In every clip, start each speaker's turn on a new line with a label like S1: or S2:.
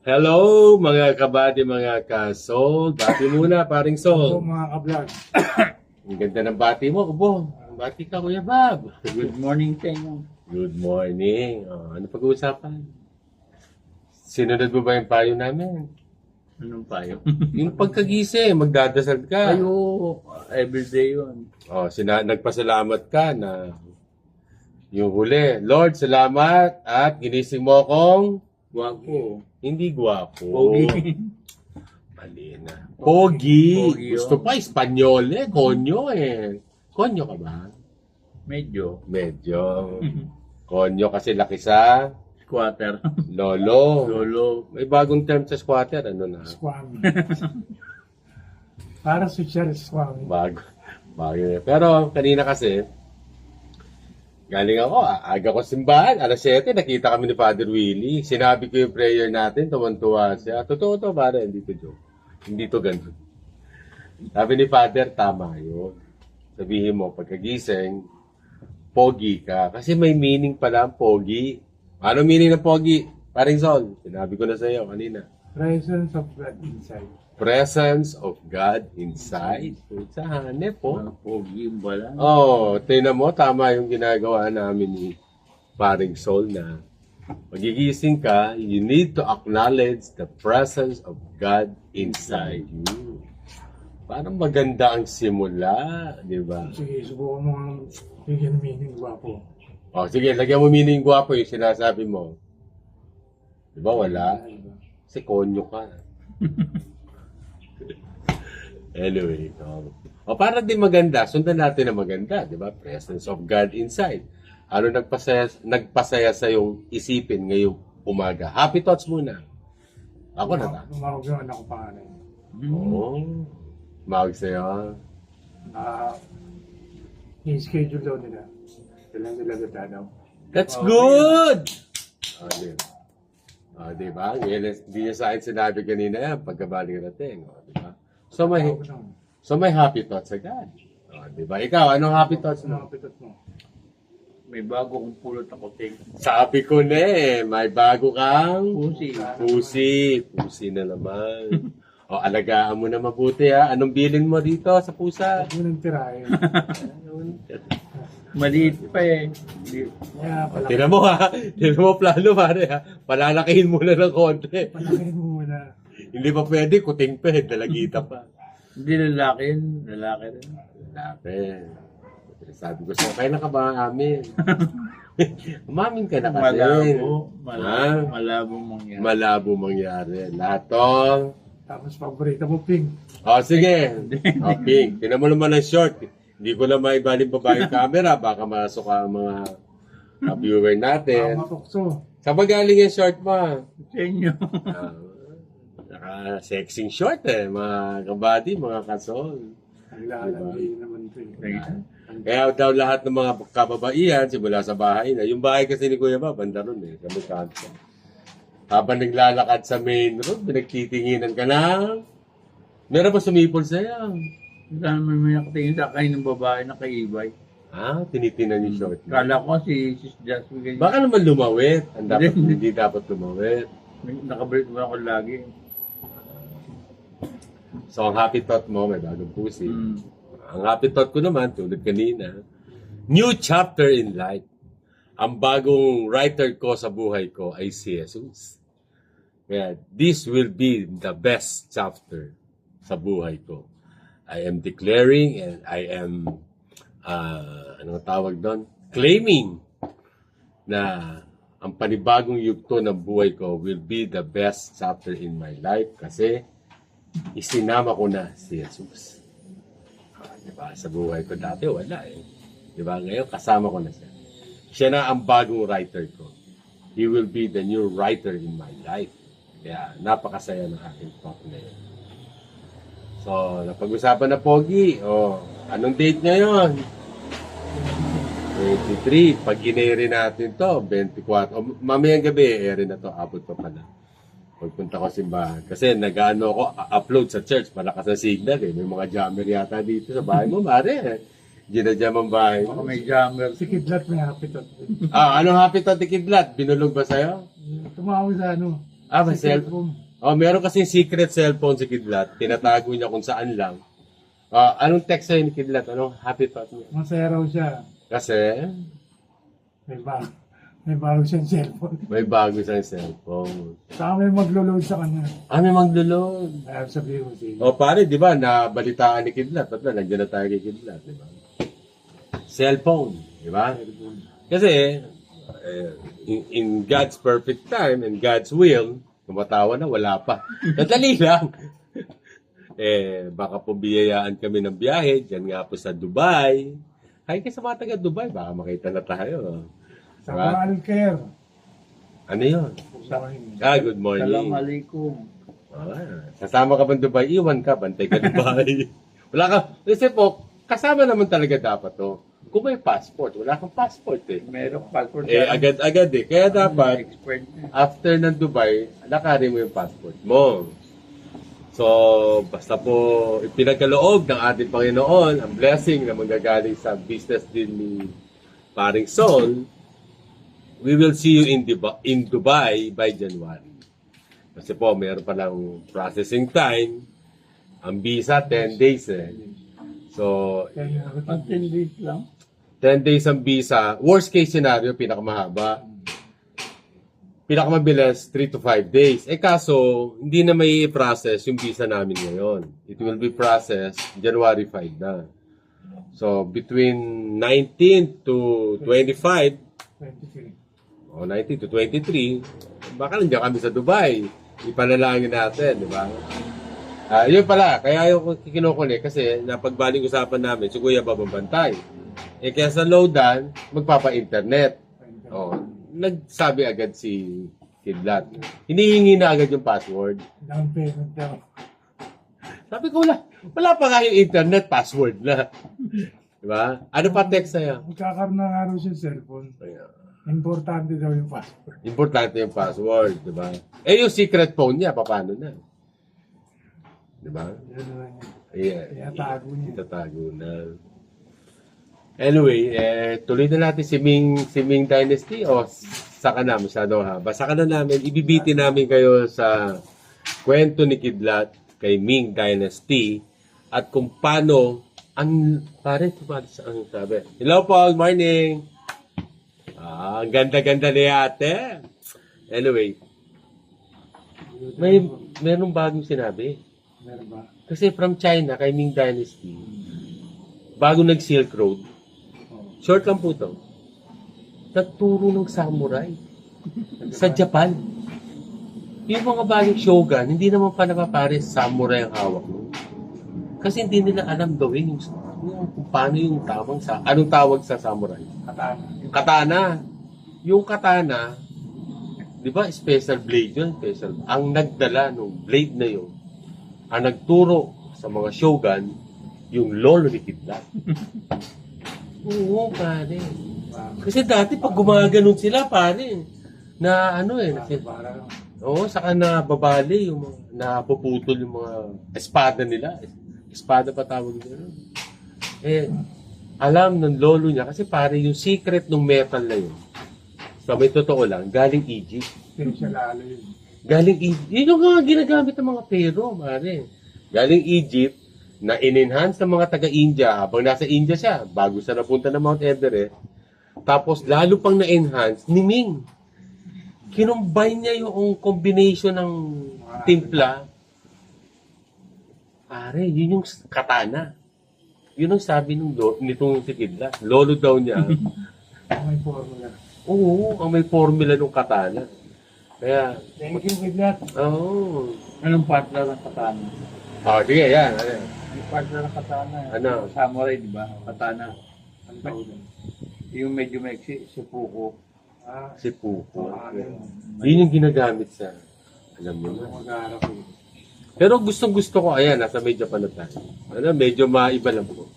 S1: Hello mga kabady, mga ka-soul. Bati muna, paring
S2: Opo,
S1: soul.
S2: mga ka-vlog.
S1: Ang ganda ng bati mo, kubo. Bati ka, Kuya Bob.
S3: Good morning sa inyo.
S1: Good morning. Ano pag-uusapan? Sinunod mo ba yung payo namin?
S3: Anong payo?
S1: Yung pagkagising, magdadasal ka.
S3: Ayo, everyday yun.
S1: Nagpasalamat ka na yung huli. Lord, salamat at ginising mo akong
S3: Guwapo.
S1: hindi gwapo.
S3: Pogi.
S1: Mali na. Pogi.
S3: Pogi
S1: Gusto
S3: yun.
S1: pa, Espanyol eh. Konyo eh. Konyo ka ba?
S3: Medyo.
S1: Medyo. Konyo kasi laki sa
S3: Squatter.
S1: lolo.
S3: Lolo.
S1: May bagong term sa squatter. Ano na?
S2: Swami. Para si Charles Swami.
S1: Bago. Bago. Pero kanina kasi, galing ako, aga ko simbahan, alas 7, nakita kami ni Father Willie. Sinabi ko yung prayer natin, tuwan-tuwa siya. Totoo to, pare, hindi to joke. Hindi to ganun. Sabi ni Father, tama yun. Sabihin mo, pagkagising, pogi ka. Kasi may meaning pala ang pogi. Ano meaning ng pogi? Paring Sol, sinabi ko na sa iyo kanina.
S2: Presence of God inside.
S1: Presence of God inside. Sa hanep po.
S3: Mga pogi yung bala.
S1: Oh, tingnan mo, tama yung ginagawa namin ni Paring Soul na magigising ka, you need to acknowledge the presence of God inside you. Parang maganda ang simula, di ba?
S2: Sige, subukan mo ang bigyan meaning gwapo.
S1: Oh, sige, lagyan mo meaning gwapo yung sinasabi mo. Di ba, wala? Kasi konyo ka. Anyway, para din maganda, sundan natin na maganda, di ba? Presence of God inside. Ano nagpasaya sa yung isipin ngayong umaga? Happy thoughts muna. Ako na ba?
S2: Tumawag yung anak ko panganay.
S1: Oo. Mawag sa'yo.
S2: I-schedule daw nila. Kailan nila daw.
S1: That's good! Di ba? Ngayon, hindi niya sa akin sinabi kanina yan, pagkabaling natin. Di ba? So may happy thoughts agad. Di ba? Ikaw, anong happy thoughts mo?
S2: Mga pitot mo.
S3: May bago kong pulot na kuting.
S1: Sabi ko na may bago kang
S3: Pusi.
S1: Pusi na naman. Alagaan mo na mabuti ha. Anong bilin mo dito sa pusa?
S2: Huwag mo nang tirahin.
S3: Maliit pa eh.
S2: Kaya pala.
S1: Tinan mo ha. Tinan mo plano pare ha. Palalakihin mo na ng konti.
S2: Palakihin mo muna.
S1: Hindi pa pwede, kuting pa dalagita pa.
S3: Hindi lalaki yun. Lalaki rin.
S1: Lalaki. Sabi ko sa kailan ka ba amin? Umamin ka na kasi.
S3: Malabo.
S1: Ha?
S3: Malabong mangyari.
S1: Malabo mangyari. Lato.
S2: Tapos paborito mo, pink.
S1: Sige. Pink. Tinan mo naman ang short. Hindi ko na maibaling baba yung camera. Baka masok ang mga viewer natin.
S2: Matukso.
S1: Saan ba galing yung short mo?
S3: Sa inyo.
S1: Naka-sexing short mga kabady, mga kasol.
S2: Naglalandi naman ito eh.
S1: Kaya daw lahat ng mga kababaihan, simula sa bahay na. Yung bahay kasi ni Kuya Ba, banda ron sa may kanto. Habang naglalakad sa main road, pinagtitinginan ka na. Meron ba sumipol sa'yo?
S3: Saan may nakatingin sa akin ng babae na kaibay.
S1: Tinitinan yung short.
S3: Kala ko si Jasmine ganyan.
S1: Baka naman lumawit. Hindi dapat lumawit.
S3: Nakabalik mo ako lagi.
S1: So, ang happy thought mo, may bagong pusi.
S3: Mm.
S1: Ang happy thought ko naman, tulad kanina, new chapter in life. Ang bagong writer ko sa buhay ko ay si Jesus. Kaya, this will be the best chapter sa buhay ko. I am declaring and I am, anong tawag doon? Claiming na ang panibagong yugto ng buhay ko will be the best chapter in my life kasi isinama ko na si Jesus. Diba? Sa buhay ko dati, wala eh. Diba? Ngayon, kasama ko na siya. Siya na ang bagong writer ko. He will be the new writer in my life. Kaya, napakasaya ng aking talk na yun. So, napag-usapan na Pogi. Anong date ngayon? 23. Pag in-air natin to, 24. Mamayang gabi, air na to. Abot pa pala. Pagpunta ko simbahan. Kasi nag-ano ako, upload sa church. Malakas na signal eh. May mga jammer yata dito sa bahay mo, mare. Ginadjam ang bahay
S3: Baka
S1: mo.
S3: may jammer.
S2: Si Kidlat may happy thought.
S1: Anong happy to Kidlat? Binulog ba sa'yo?
S2: Tumawag sa ano,
S1: May cellphone. Meron kasing secret cellphone si Kidlat. Tinatago niya kung saan lang. Anong text sa'yo ni Kidlat? Anong happy thought niya?
S2: Masaya raw siya.
S1: Kasi
S2: May bago siyang cellphone.
S1: may bago siyang cellphone.
S2: Saka may maglo-load sa kanya.
S1: May maglulod.
S2: Kaya sabihin mo sige.
S1: Pare, di ba, nabalitaan ni Kidlat. At nandiyan na tayo kay Kidlat, di ba? Cellphone, di ba? Kasi, in God's perfect time and God's will, tumatawa na, wala pa. Nadali lang. Baka po biyayaan kami ng biyahe, dyan nga po sa Dubai. Hay kayo sa mga taga Dubai, baka makita na tayo.
S2: Sa
S1: Diba?
S2: Alker.
S1: Ano yun? Good morning.
S3: Assalamualaikum.
S1: Sasama ka ba Dubai? Iwan ka, bantay ka Dubai. Wala ka. Kasi po, kasama naman talaga dapat to. Kung may passport, wala kang passport eh.
S3: Merong passport.
S1: Agad-agad eh. Kaya dapat,
S3: Expert na.
S1: after ng Dubai, lakarin mo yung passport mo. So, basta po ipinagkaloob ng ating Panginoon ang blessing na manggagaling sa business deal ni Paring Sol, we will see you in Dubai by January. Kasi po, mayroon pa lang processing time. Ang visa, 10 days eh. So,
S3: 10 days lang.
S1: 10 days ang visa. Worst case scenario, pinakamahaba. Pinakamabilis, 3 to 5 days. Kaso, hindi na may i-process yung visa namin ngayon. It will be processed January 5 na. So, between 19 to 25,
S2: 23.
S1: 19 to 23, baka nandiyan kami sa Dubai. Ipanalangin natin, di ba? Yun pala, kaya yung kinukuli kasi napagbaling usapan namin, si Kuya bababantay. Kaya sa Lowdan, magpapa-internet. Nagsabi agad si Kidlat. Hinihingi na agad yung password.
S2: Down payment daw.
S1: Sabi ko, wala pa nga yung internet, password na. Di ba? Ano pa text sa'yo?
S2: Magkakaroon na nga raw siya cellphone. Importante daw yung passport.
S1: Importante yung password, di ba? Yung secret phone niya, paano na? Di ba?
S2: Yan na lang yun. Itatago niya.
S1: Itatago na. Anyway, tuloy na natin si Ming Dynasty o saka na, masyado haba. Saka na namin, ibibiti namin kayo sa kwento ni Kidlat kay Ming Dynasty at kung paano ang sabi. Hello po, good morning. Ang ganda-ganda ni ate. Anyway, merong bagong sinabi.
S2: Meron ba?
S1: Kasi from China, kay Ming Dynasty, bago nag-Silk Road, short lang po ito, nagturo ng samurai sa Japan. Yung mga bagong shogun, hindi naman pa napapares samurai ang hawak mo. Kasi hindi nila alam gawin yung kung paano yung tamang anong tawag sa samurai? Katana. Yung katana, di ba, special blade yun? Ang nagdala ng blade na yun, ang nagturo sa mga shogun, yung lolo ni Kidlat. Oo, pare. Kasi dati pag gumaganon sila, pare, na saka na babali, yung mga, napuputol yung mga espada nila. Espada pa tawag nila. Alam ng lolo niya, kasi pare, yung secret ng metal na yun, so may totoo lang, galing Egypt.
S2: Siya lalo yun.
S1: Galing Egypt. Yun yung mga ginagamit ng mga pero, pare. Galing Egypt, na in-enhance ng mga taga-India, habang nasa India siya, bago siya napunta ng Mount Everest, tapos lalo pang na-enhance, ni Ming. Kinumbine niya yung combination ng timpla. Pare, yun yung katana. Yun ang sabi nitong si Kidlat. Lolo daw niya.
S2: May formula.
S1: Oo, ang may formula ng katana. Kaya,
S2: Thank you, Kidlat.
S3: Anong partner ng katana?
S1: Sige, yan.
S3: Yung partner ng katana.
S1: Ano?
S3: Samurai, di ba? Katana.
S2: Ang tawag doon.
S3: Yung medyo maiksi, si Puko.
S1: Si Puko. Yun yung ginagamit sa, alam mo na.
S2: Mag-aaral ko.
S1: Pero gustong-gusto ko, ayan, nasa medyo pa na tayo. Medyo maiba lang po.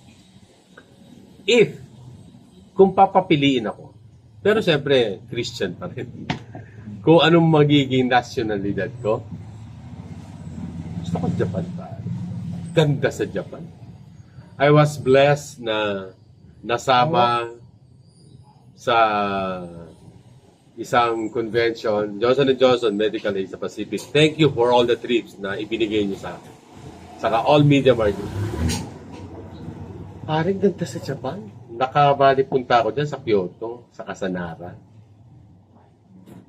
S1: Kung papapiliin ako, pero siyempre, Christian pa rin. Kung anong magiging nationalidad ko, gusto ko Japan pa. Ganda sa Japan. I was blessed na nasama sa isang convention, Johnson & Johnson Medical Aid sa Pacific. Thank you for all the trips na ibinigay niyo sa akin. Saka all media marketing. Parang ganda sa Japan. Nakabali punta ako dyan sa Kyoto, sa Kasanara.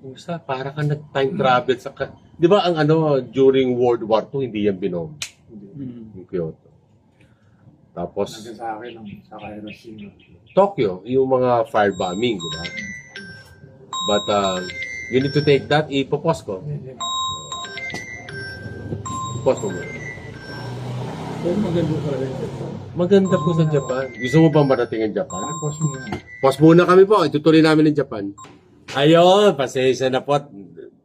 S1: Usa, para ka nag-time travel sa... Di ba ang during World War II, hindi yan binom. Yung Kyoto. Tapos,
S2: Naga sa akin ang sa Hiroshima.
S1: Tokyo, yung mga firebombing, di ba? But, you need to take that, ipopost ko. Post mo.
S3: Pero maganda ka rin ito.
S1: Maganda po sa Japan. Gusto mo bang marating ang Japan?
S2: Tapos mo na.
S1: Pause muna kami po. Itutuloy namin ng Japan. Ayun, pasensya na po.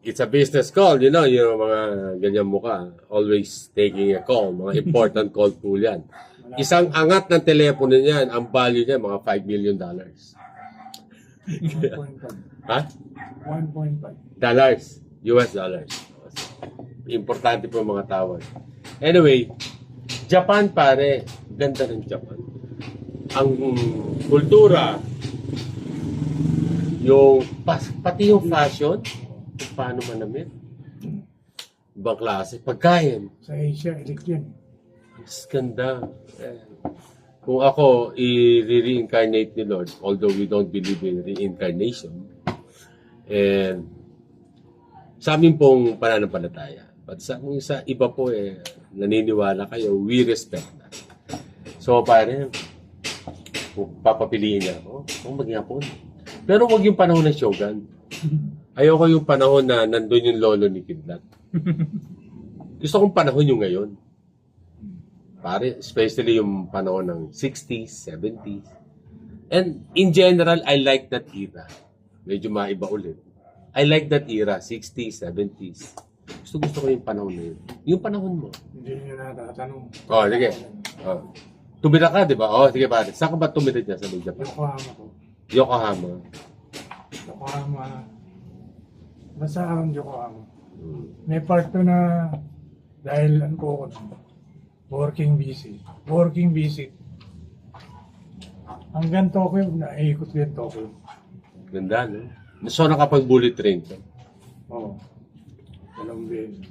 S1: It's a business call, you know, yung mga ganyan mukha. Always taking a call. Mga important call po yan. Isang angat ng telepono niyan, ang value niya, mga $5 million.
S2: 1.5.
S1: Ha?
S2: 1.5.
S1: Dollars. US dollars. Importante po ang mga tawag. Anyway, Japan pare, ganda ng Japan. Ang kultura, yung pati yung fashion, kung paano manamit. Ibang klase. Pagkain.
S2: Sa Asia, elik yan.
S1: Mas ganda. Kung ako, i-reincarnate ni Lord, although we don't believe in reincarnation, and sa amin pong pananampalataya. But kung sa iba po, naniniwala kayo, we respect that. So, pare, kung papapiliin niya ako, maging Hapon. Pero wag yung panahon ng Shogun. Ayoko yung panahon na nandun yung lolo ni Kidlat. Gusto kong panahon yung ngayon. Pare, especially yung panahon ng 60s, 70s. And in general, I like that era. Medyo maiba ulit. I like that era, 60s, 70s. Gusto ko yung panahon na yun. Yung panahon mo.
S2: Hindi nyo natatanong.
S1: Oh, sige. Oh. Tumira ka, di ba? Oh, sige pare. Saan ka ba tumira dyan sa Japan?
S2: Yokohama ko.
S1: Yokohama.
S2: Yokohama. Basta ang Yokohama. May part to na dahil ano ko working busy. Working busy. Hanggang Tokyo, naikot ko yung Tokyo.
S1: Ganda, no? So, nakapag-bullet train ka.
S2: Oo. Dalawang beses.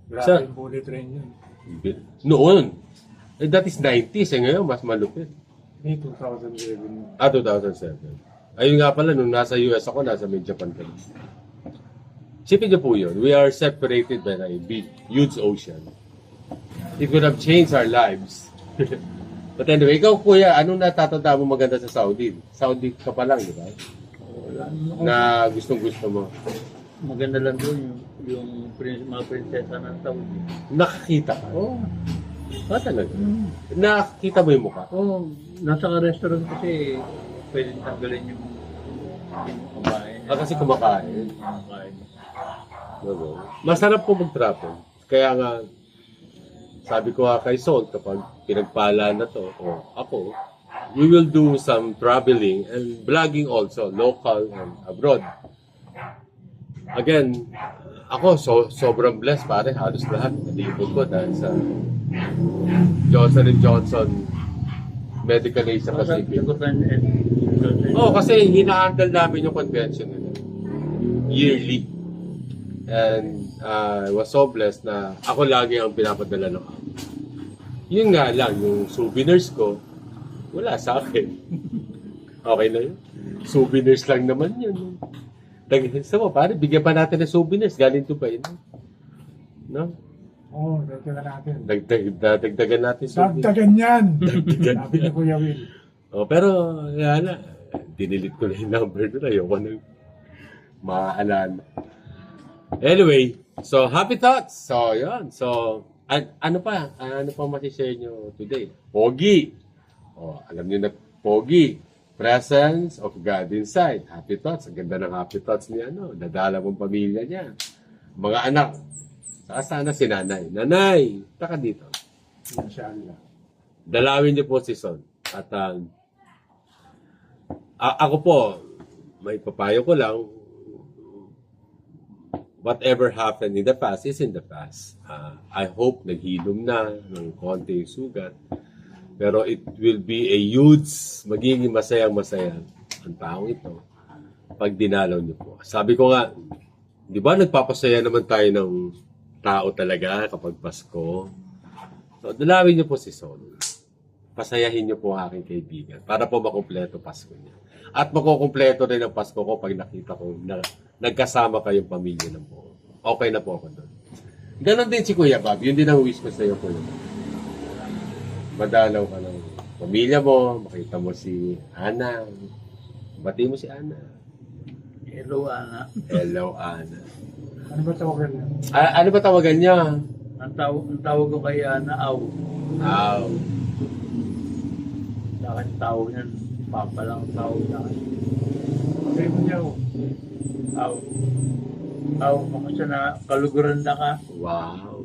S2: Grabe
S1: Sa-
S2: yung bullet train yun.
S1: Noon. That is 90s. Ngayon, mas malupit.
S2: May 2007.
S1: 2007. Ayun nga pala, nung nasa US ako, nasa Japan ka. Sipin niyo po yun. We are separated by a big, huge ocean. It could have changed our lives. But anyway, ikaw kuya, anong natatanda mo maganda sa Saudi? Saudi ka pa lang, di ba? Na gustong-gusto mo.
S3: Maganda lang doon yung mga prinsesa ng Saudi.
S1: Nakakita ka?
S3: Oo.
S1: Talaga? Nakakita mo yung mukha?
S3: Oo. Nasa restaurant kasi pwede tanggalin yung kumain.
S1: Kasi kumakain.
S3: Kumakain.
S1: Oo. Masarap po mag-travel. Kaya nga, sabi ko nga kay Sol, kapag pinagpala na to, o ako, we will do some traveling and vlogging also, local and abroad. Again, ako sobrang blessed pare, halos lahat nalipod ko dahil sa Johnson & Johnson Medical Aid sa Pacific. Kasi hinahandle namin yung convention nila yearly. And I was so blessed na ako lagi ang pinapadala ng ako. Yun nga lang, yung souvenirs ko, wala sa akin. Okay na yun. Souvenirs lang naman yun. Gusto mo, pare, bigyan pa natin ng souvenirs. Galing to ba yun? No?
S2: Oo, dagdagan natin.
S1: Dagdagan natin souvenirs.
S2: Dagdagan yan! Sabi ni Kuya Will.
S1: Oh, pero, yan na. Dinilit ko na yung number doon. Ayoko na maaalala. Anyway, so happy thoughts. So, yun. So, ano pa masishare nyo today? Pogi. Oh, alam niyo na, Pogi. Presence of God inside. Happy thoughts. Ang ganda ng happy thoughts ni dadala mong pamilya niya. Mga anak. Sana si nanay. Nanay, taka dito.
S2: Inshallah.
S1: Dalawin niyo po si Son. At ako po, may papayo ko lang, whatever happened in the past is in the past. I hope naghilom na ng konti yung sugat. Pero it will be a huge, magiging masayang-masaya ang taong ito. pag dinalaw niyo po. Sabi ko nga, di ba nagpapasaya naman tayo ng tao talaga kapag Pasko? So, dalawin niyo po si Sol. Pasayahin niyo po ang aking kaibigan para po makumpleto Pasko niya. At makukumpleto rin ang Pasko ko pag nakita ko na nagkasama kayong pamilya ng buo. Okay na po ako doon. Ganon din si Kuya Bob. Yun din ang wish ko sa iyo, Kuya Bob. Madalaw ka ng pamilya mo, makita mo si Ana. Bati mo si Ana.
S3: Hello, Ana.
S1: Hello, Ana.
S2: Ano ba tawagan niya?
S1: Ano ba tawagan niya?
S3: Ang tawag ko kay Ana, Aw.
S1: Wow.
S3: Sa akin, tawag niyan. Papa lang ang tawag sa akin.
S2: Okay mo niya, oh.
S3: Aw. Aw, kamusta na? Kaluguran na ka?
S1: Wow.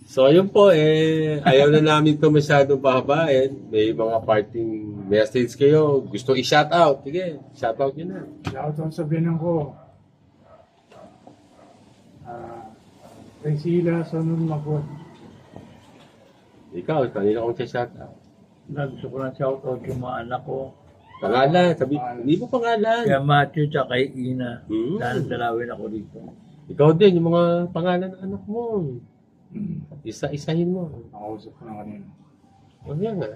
S1: So, yun po ayaw na namin ito masyadong pahabain. May mga parting message kayo. Gusto i-shoutout. Sige, shoutout nyo na.
S2: Shoutout sa binan ko. Priscilla Sonun Magod.
S1: Ikaw, kanina kong shoutout.
S3: Gusto ko na shoutout yung mga anak ko.
S1: Pangalan, hindi mo pangalan.
S3: Kaya Matthew tsaka kay Ina.
S1: Hmm.
S3: Dahil dalawin ako dito.
S1: Ikaw din, yung mga pangalan ng anak mo. Isa-isahin mo.
S2: Nakausap ko na kanina.
S1: O yan nga.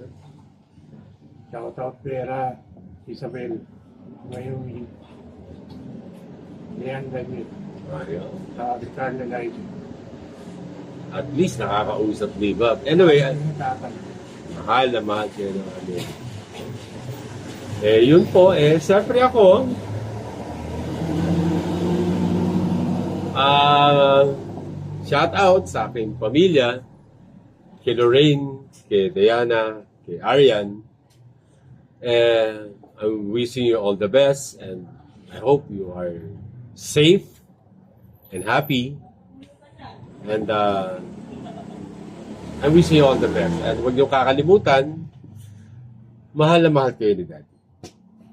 S2: Shoutout Vera, Isabel, Mayumi, Leon David,
S1: Ayun.
S2: sa Ricardo Light.
S1: At least nakakausap ni Bob. Anyway,
S2: Yung tatay.
S1: mahal na mahal kayo ng ano. Yun po, siyempre ako, shout out sa aking pamilya, kay Lorraine, kay Diana, kay Arian. I'm wishing you all the best and I hope you are safe and happy. And I'm wishing you all the best. And huwag niyo kakalimutan, mahal na mahal kayo ni Daddy.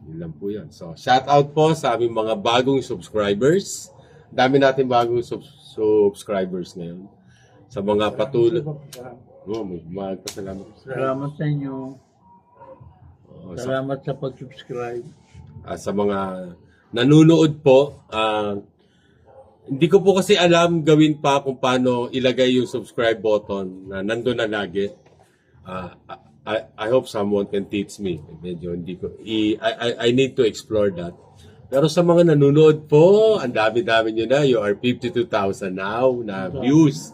S1: Yun lang po yun. So, shout out po sa aming mga bagong subscribers. Dami natin bagong subscribers ngayon. Sa mga patuloy. Magpasalamat.
S3: Salamat sa inyo.
S1: Sa,
S3: Salamat sa pag-subscribe.
S1: sa mga nanonood po, hindi ko po kasi alam gawin pa kung paano ilagay yung subscribe button na nandun na lagi. I hope someone can teach me. Medyo hindi ko, I need to explore that. Pero sa mga nanonood po, ang dami-dami nyo na. You are 52,000 now na views.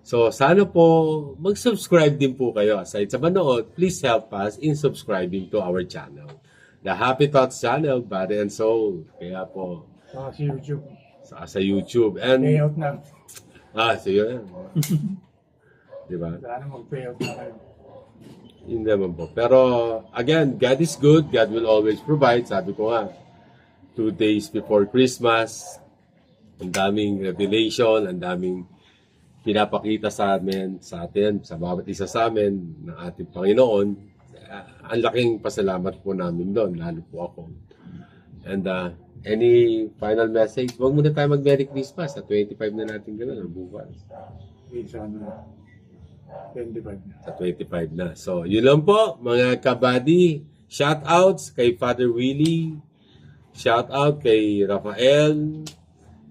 S1: So, sana po, mag-subscribe din po kayo. Aside sa manood, please help us in subscribing to our channel. The Happy Thoughts Channel, Body and Soul. Kaya po,
S2: Sa YouTube.
S1: sa YouTube. And,
S2: Payout na.
S1: so yun. Diba?
S2: Sana mag-payout na kayo.
S1: Hindi naman po. Pero, again, God is good. God will always provide. Sabi ko nga, 2 days before Christmas, ang daming revelation, ang daming pinapakita sa amin, sa atin, sa bawat isa sa amin, ng ating Panginoon. Ang laking pasalamat po namin doon, lalo po ako. And any final message? Huwag muna tayo mag-Merry Christmas. Sa 25 na natin gano'n, bukas.
S2: Sana 25 na.
S1: Sa 25 na. So, yun lang po, mga kabady. Shoutouts kay Father Willie. Shoutout kay Rafael.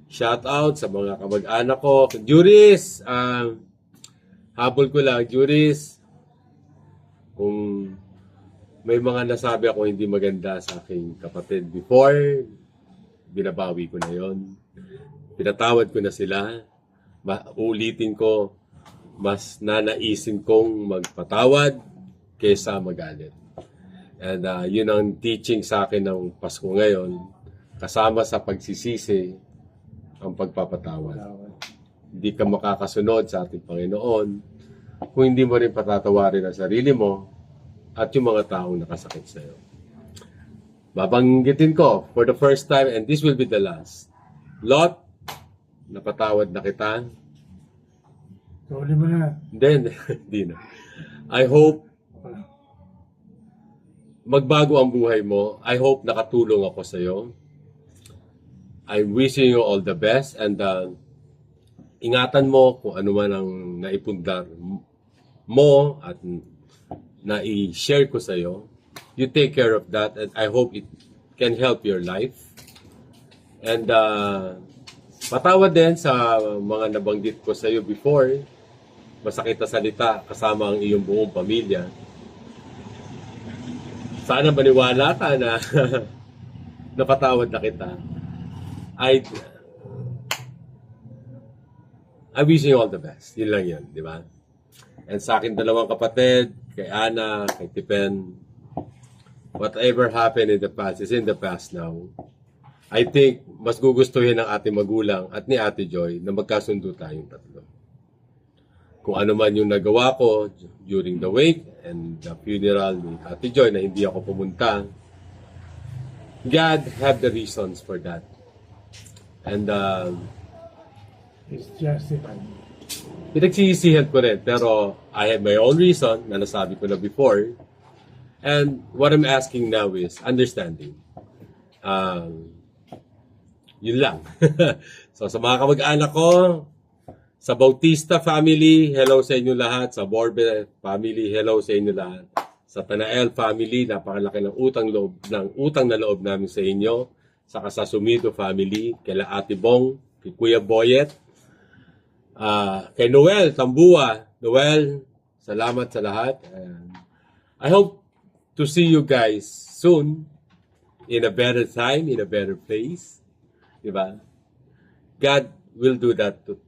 S1: Shoutout sa mga kamag-anak ko. Juris, habol ko lang, Juris, kung may mga nasabi ako hindi maganda sa aking kapatid before, binabawi ko na yon. Pinatawad ko na sila. Ulitin ko, mas nanaisin kong magpatawad kaysa magalit. And yun ang teaching sa akin ng Pasko ngayon. Kasama sa pagsisisi ang pagpapatawad. Hindi ka makakasunod sa ating Panginoon kung hindi mo rin patatawarin ang sarili mo at yung mga taong nakasakit sa iyo. Babanggitin ko for the first time, and this will be the last. Lot, napatawad na kita.
S2: Tuloy mo na.
S1: Then, hindi na. I hope magbago ang buhay mo. I hope nakatulong ako sa iyo. I'm wishing you all the best and ingatan mo kung ano man ang naipundar mo at na-share ko sa iyo. You take care of that and I hope it can help your life. And patawad din sa mga nabanggit ko sa iyo before. Masakit na salita kasama ang iyong buong pamilya. Sana maniwala ka na napatawad na kita. I wish you all the best. Yun lang yun, di ba? And sa akin dalawang kapatid, kay Ana, kay Tipen, whatever happened in the past is in the past now. I think mas gugustuhin ng ating magulang at ni Ate Joy na magkasundo tayong tatlo. Kung ano man yung nagawa ko during the wake and the funeral ni Ate Joy na hindi ako pumunta, God have the reasons for that. And
S2: It's justified.
S1: pinagsisisihan ko rin, pero I have my own reason na nasabi ko na before. And what I'm asking now is understanding. Yun lang. So sa mga kamag-anak ko, sa Bautista family, hello sa inyo lahat. Sa Borbe family, hello sa inyo lahat. Sa Tanael family, napakalaki ng utang na loob namin sa inyo. Saka sa Sumido family, kila Ate Bong, kay Kuya Boyet, kay Noel Tambua. Noel, salamat sa lahat. And I hope to see you guys soon in a better time, in a better place. Diba? God will do that to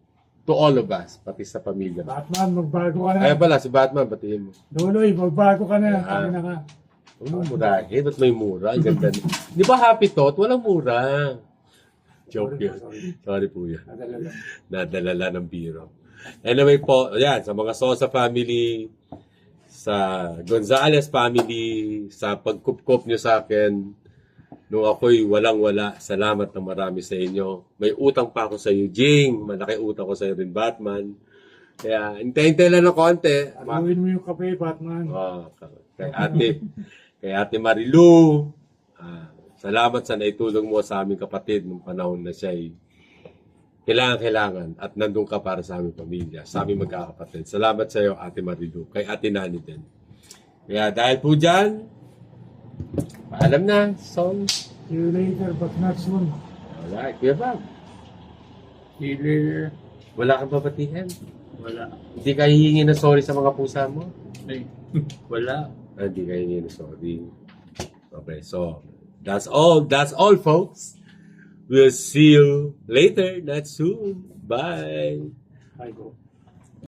S1: all of us, pati sa pamilya.
S2: Batman, magbago ka na.
S1: Kaya pala, si Batman, batiin mo.
S2: Loloy, magbago ka na. Kami na ka.
S1: Huwag mo murahin, ba't may mura? Ang ganda. Di ba happy thought? Walang mura. Joke yun. Sorry po yan.
S2: Nadala lang.
S1: Nadalala ng biro. Anyway po, yan, sa mga Sosa family, sa Gonzales family, sa pagkupkop nyo sa akin, nung ako'y walang-wala, salamat ng marami sa inyo. May utang pa ako sa iyo, Jing. Malaki utang ko sa iyo rin, Batman. Kaya, hintay-hintay lang ng konti.
S2: Aluin mo yung kape, Batman.
S1: Kay Ate Marilu, salamat sa naitulong mo sa aming kapatid nung panahon na siya'y kailangan at nandun ka para sa aming pamilya, sa aming magkakapatid. Salamat sa iyo, Ate Marilu. Kay Ate Nani din. Kaya dahil po dyan, paalam na, son.
S2: See you later, but not soon.
S1: Alright, Kuya Bob.
S3: See you later.
S1: Wala kang babatiin.
S3: Wala.
S1: Hindi ka hihingi ng sorry sa mga pusa mo.
S3: Ay, wala.
S1: Hindi ka hihingi ng sorry. Okay, so that's all. That's all, folks. We'll see you later, not soon. Bye.
S2: I go.